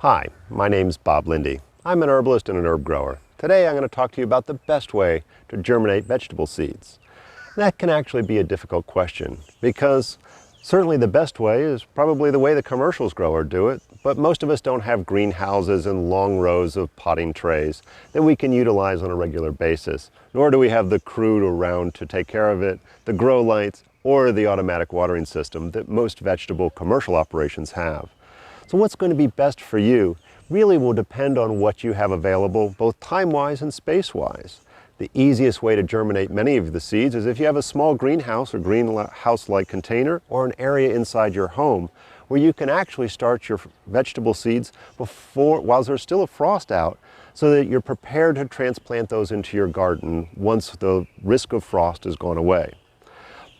Hi, my name's Bob Linde. I'm an herbalist and an herb grower. Today I'm going to talk to you about the best way to germinate vegetable seeds. That can actually be a difficult question because certainly the best way is probably the way the commercials grower do it, but most of us don't have greenhouses and long rows of potting trays that we can utilize on a regular basis, nor do we have the crew around to take care of it, the grow lights, or the automatic watering system that most vegetable commercial operations have. So what's going to be best for you really will depend on what you have available, both time-wise and space-wise. The easiest way to germinate many of the seeds is if you have a small greenhouse or greenhouse-like container or an area inside your home where you can actually start your vegetable seeds while there's still a frost out, so that you're prepared to transplant those into your garden once the risk of frost has gone away.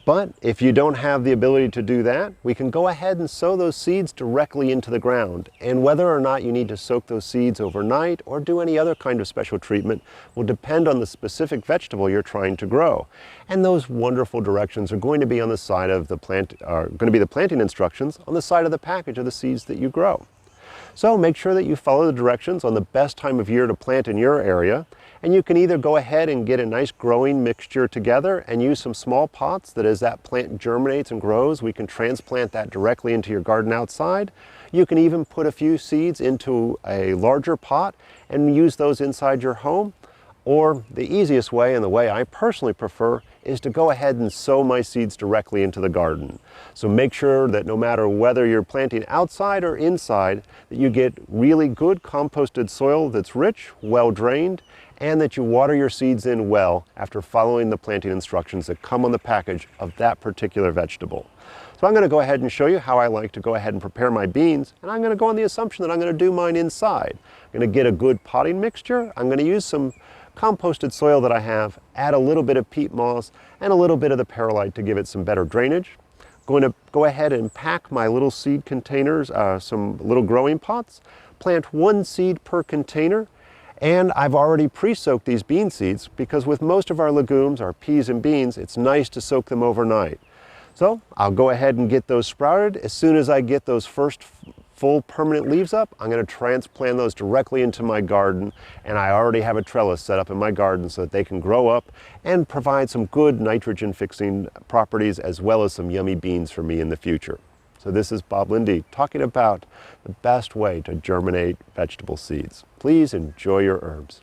But if you don't have the ability to do that, we can go ahead and sow those seeds directly into the ground. And whether or not you need to soak those seeds overnight or do any other kind of special treatment will depend on the specific vegetable you're trying to grow. And those wonderful directions are going to be on the side of the the planting instructions on the side of the package of the seeds that you grow. So make sure that you follow the directions on the best time of year to plant in your area. And you can either go ahead and get a nice growing mixture together and use some small pots that as that plant germinates and grows, we can transplant that directly into your garden outside. You can even put a few seeds into a larger pot and use those inside your home. Or the easiest way, and the way I personally prefer, is to go ahead and sow my seeds directly into the garden. So make sure that no matter whether you're planting outside or inside, that you get really good composted soil that's rich, well drained, and that you water your seeds in well after following the planting instructions that come on the package of that particular vegetable. So I'm going to go ahead and show you how I like to go ahead and prepare my beans, and I'm going to go on the assumption that I'm going to do mine inside. I'm going to get a good potting mixture. I'm going to use some composted soil that I have, add a little bit of peat moss and a little bit of the perlite to give it some better drainage. I'm going to go ahead and pack my little seed containers, some little growing pots, plant one seed per container. And I've already pre-soaked these bean seeds because with most of our legumes, our peas and beans, it's nice to soak them overnight. So I'll go ahead and get those sprouted. As soon as I get those first full permanent leaves up, I'm going to transplant those directly into my garden. And I already have a trellis set up in my garden so that they can grow up and provide some good nitrogen fixing properties as well as some yummy beans for me in the future. So this is Bob Linde talking about the best way to germinate vegetable seeds. Please enjoy your herbs.